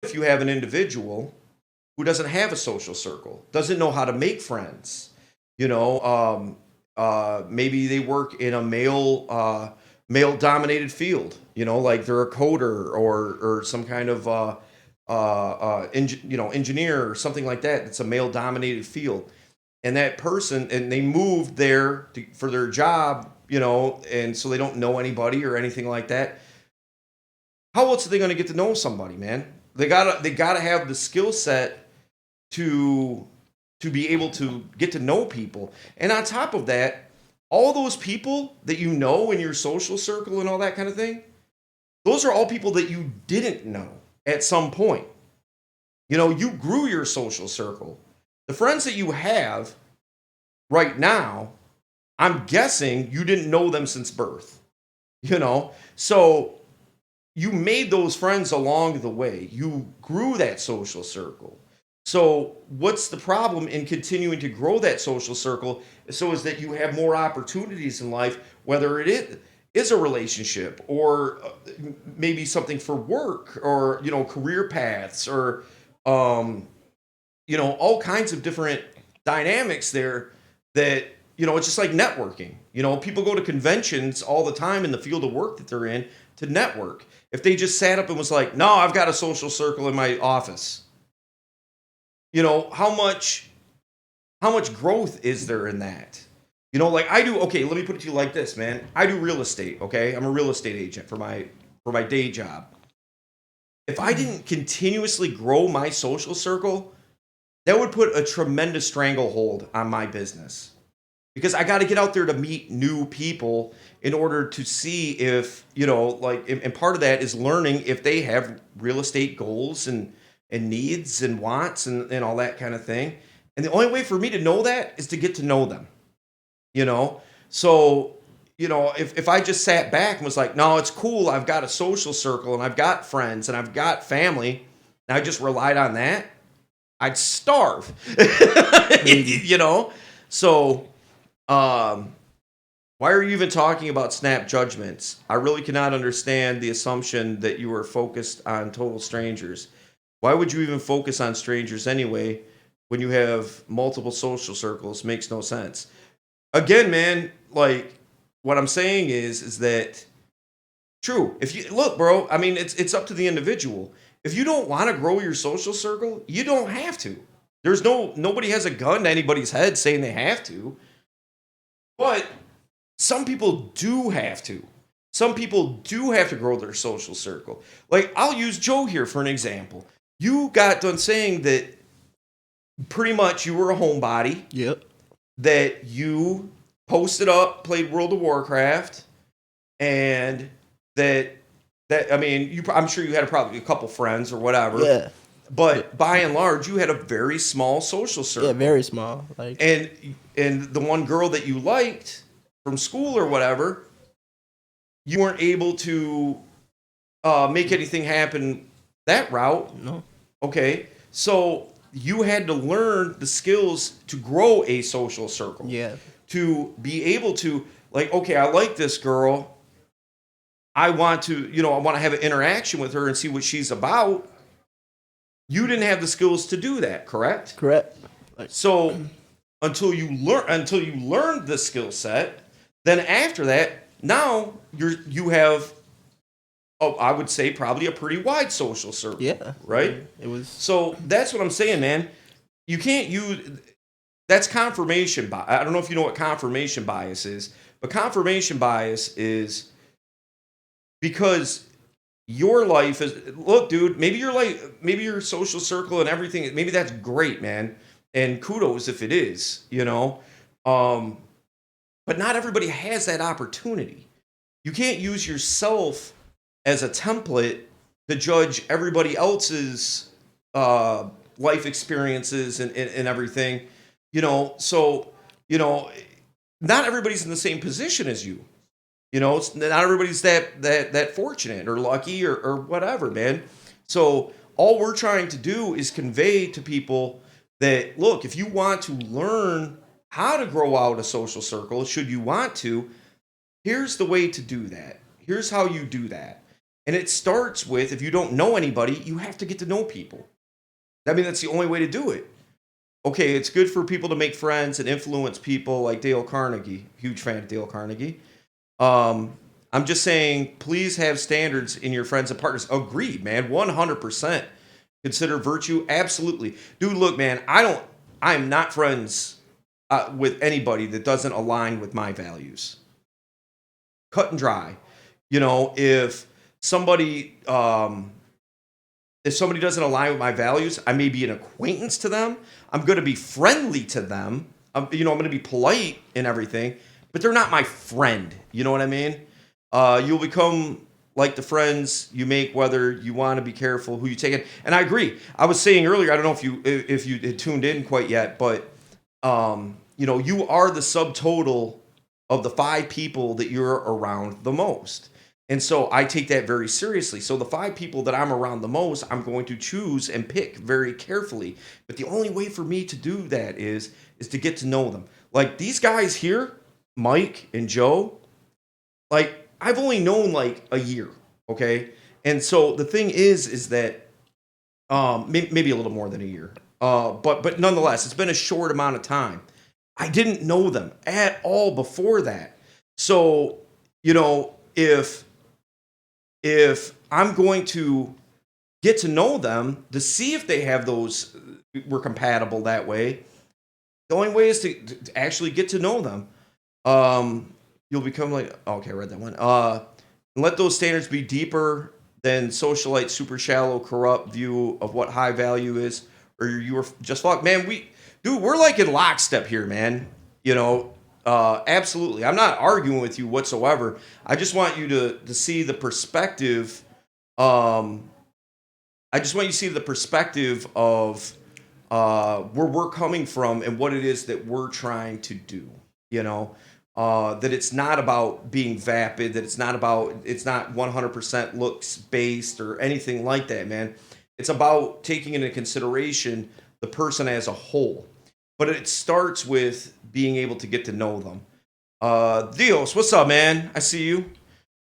if you have an individual who doesn't have a social circle, doesn't know how to make friends? You know, maybe they work in a male dominated field. You know, like they're a coder or some kind of engineer or something like that. It's a male dominated field, and that person and they moved there for their job. You know, and so they don't know anybody or anything like that. How else are they going to get to know somebody, man? They gotta have the skill set to be able to get to know people. And on top of that, all those people that you know in your social circle and all that kind of thing, those are all people that you didn't know at some point. You know, you grew your social circle. The friends that you have right now, I'm guessing you didn't know them since birth. You know, so you made those friends along the way. You grew that social circle. So, what's the problem in continuing to grow that social circle so is that you have more opportunities in life, whether it is a relationship or maybe something for work or, career paths or, um, all kinds of different dynamics there that, it's just like networking. People go to conventions all the time in the field of work that they're in to network. If they just sat up and was like, no, I've got a social circle in my office, how much growth is there in that? Like I do. Okay, let me put it to you like this, man. I do real estate. Okay, I'm a real estate agent for my day job. If I didn't continuously grow my social circle, that would put a tremendous stranglehold on my business because I got to get out there to meet new people in order to see if and part of that is learning if they have real estate goals and needs and wants and all that kind of thing. And the only way for me to know that is to get to know them, you know? So, if I just sat back and was like, no, it's cool, I've got a social circle and I've got friends and I've got family, and I just relied on that, I'd starve, you know? So, why are you even talking about snap judgments? I really cannot understand the assumption that you were focused on total strangers. Why would you even focus on strangers anyway when you have multiple social circles? Makes no sense. Again, man, like what I'm saying is that true. If you look, bro, I mean it's up to the individual. If you don't want to grow your social circle, you don't have to. Nobody has a gun to anybody's head saying they have to. But some people do have to. Some people do have to grow their social circle. Like I'll use Joe here for an example. You got done saying that pretty much you were a homebody, Yep. that you posted up, played World of Warcraft, and that I mean, I'm sure you had probably a couple friends or whatever, Yeah. Yeah. but by and large, you had a very small social Yeah. circle. Very small. Like. And the one girl that you liked from school or whatever, you weren't able to make anything happen that route. No. Okay, so you had to learn the skills to grow a social circle, Yeah. to be able to like, okay, I like this girl. I want to have an interaction with her and see what she's about. You didn't have the skills to do that, correct? Correct. Like. So until you learned the skill set, then after that, now you have I would say probably a pretty wide social circle, Yeah. right? It was. So that's what I'm saying, man. You can't use that's confirmation bias. I don't know if you know what confirmation bias is, but confirmation bias is because your life is look, dude, maybe your social circle and everything, maybe that's great, man. And kudos if it is, Um, but not everybody has that opportunity. You can't use yourself as a template to judge everybody else's life experiences and everything. So you know, not everybody's in the same position as you. Not everybody's that fortunate or lucky or whatever, man. So all we're trying to do is convey to people that look, if you want to learn how to grow out a social circle, should you want to, here's the way to do that. Here's how you do that. And it starts with, if you don't know anybody, you have to get to know people. I mean, that's the only way to do it. Okay, it's good for people to make friends and influence people like Dale Carnegie. Huge fan of Dale Carnegie. Um, I'm just saying, please have standards in your friends and partners. Agreed, man. 100%. Consider virtue. Absolutely. Dude, look, man, I'm not friends with anybody that doesn't align with my values. Cut and dry. You know, somebody if somebody doesn't align with my values, I may be an acquaintance to them. I'm going to be friendly to them. I'm going to be polite and everything, but they're not my friend. You know what I mean? You'll become like the friends you make, whether you want to be careful who you take in. And I agree. I was saying earlier, I don't know if you had tuned in quite yet, but you are the subtotal of the 5 people that you're around the most. And so I take that very seriously. So the 5 people that I'm around the most, I'm going to choose and pick very carefully. But the only way for me to do that is to get to know them. Like these guys here, Mike and Joe, like I've only known like a year, okay? And so the thing is that maybe a little more than a year. But nonetheless, it's been a short amount of time. I didn't know them at all before that. So, if I'm going to get to know them to see if they have we're compatible that way, the only way is to actually get to know them. You'll become like, okay, I read that one. And let those standards be deeper than socialite, super shallow, corrupt view of what high value is, or you are just fucked. Man, we're like in lockstep here, man. Absolutely. I'm not arguing with you whatsoever. I just want you to see the perspective. I just want you to see the perspective of where we're coming from and what it is that we're trying to do. That it's not about being vapid, that it's not 100% looks based or anything like that, man. It's about taking into consideration the person as a whole. But it starts with being able to get to know them. Dios, what's up, man? I see you.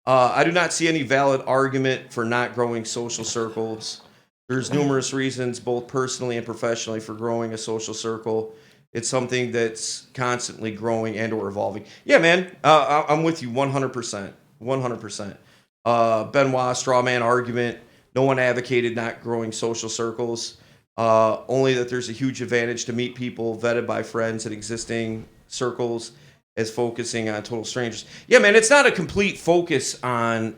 I do not see any valid argument for not growing social circles. There's numerous reasons, both personally and professionally, for growing a social circle. It's something that's constantly growing and or evolving. Yeah, man, I'm with you 100%. 100%. Benoit, straw man argument. No one advocated not growing social circles. Only that there's a huge advantage to meet people vetted by friends and existing circles as focusing on total strangers. Yeah, man, it's not a complete focus on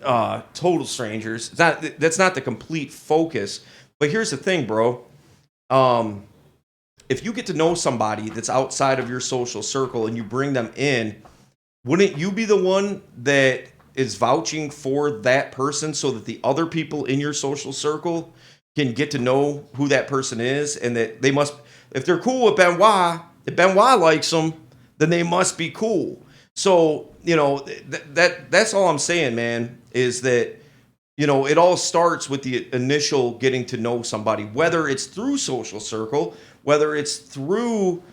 total strangers. That's not the complete focus. But here's the thing, bro. If you get to know somebody that's outside of your social circle and you bring them in, wouldn't you be the one that is vouching for that person so that the other people in your social circle can get to know who that person is, and that they must, if they're cool with Benoit, if Benoit likes them, then they must be cool. So, that's all I'm saying, man, is that, it all starts with the initial getting to know somebody, whether it's through social circle, whether it's through,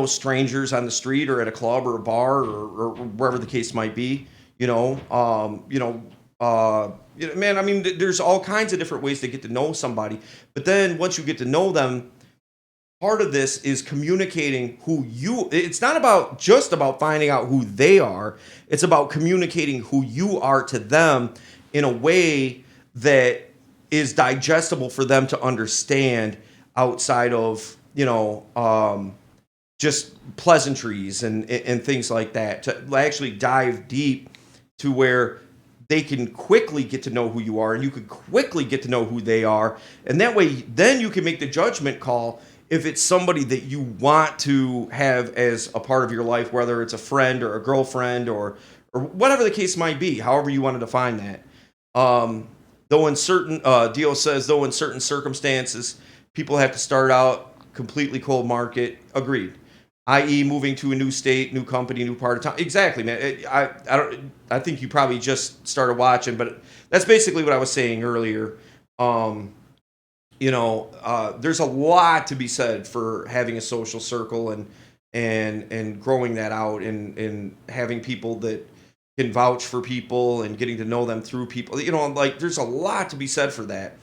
strangers on the street or at a club or a bar or wherever the case might be, man, I mean, there's all kinds of different ways to get to know somebody. But then once you get to know them, part of this is communicating it's not just about finding out who they are. It's about communicating who you are to them in a way that is digestible for them to understand outside of, just pleasantries and things like that, to actually dive deep to where they can quickly get to know who you are and you can quickly get to know who they are. And that way, then you can make the judgment call if it's somebody that you want to have as a part of your life, whether it's a friend or a girlfriend or whatever the case might be, however you want to define that. Though in certain, Dio says, though in certain circumstances, people have to start out completely cold market. Agreed. I.e., moving to a new state, new company, new part of town. Exactly, man. I think you probably just started watching, but that's basically what I was saying earlier. There's a lot to be said for having a social circle and growing that out and having people that can vouch for people and getting to know them through people. Like there's a lot to be said for that.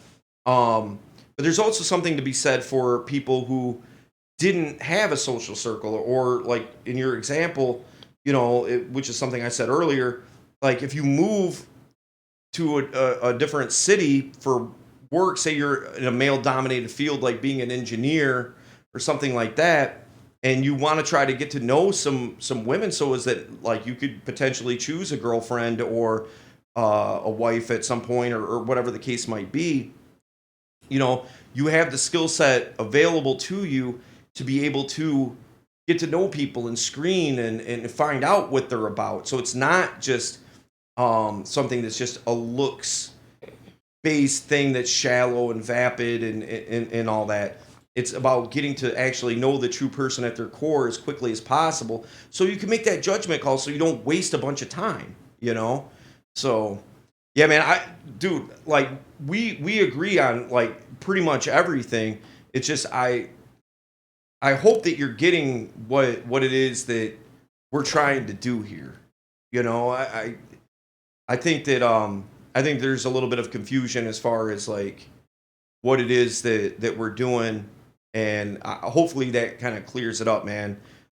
But there's also something to be said for people who didn't have a social circle, or like in your example, which is something I said earlier. Like if you move to a different city for work, say you're in a male dominated field like being an engineer or something like that, and you want to try to get to know some women, so is that like you could potentially choose a girlfriend or a wife at some point, or whatever the case might be. You have the skill set available to you to be able to get to know people and screen and find out what they're about. So it's not just something that's just a looks based thing that's shallow and vapid and all that. It's about getting to actually know the true person at their core as quickly as possible, so you can make that judgment call, so you don't waste a bunch of time. So yeah, man, dude, like we agree on like pretty much everything. It's just I hope that you're getting what it is that we're trying to do here. I think that I think there's a little bit of confusion as far as like what it is that we're doing, and hopefully that kind of clears it up, man.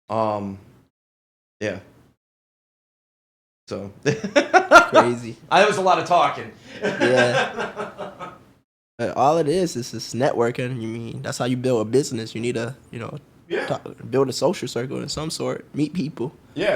Yeah. So Crazy. That was a lot of talking. Yeah. All it is just networking. You mean that's how you build a business? You need to, Yeah. build a social circle of some sort, meet people. Yeah.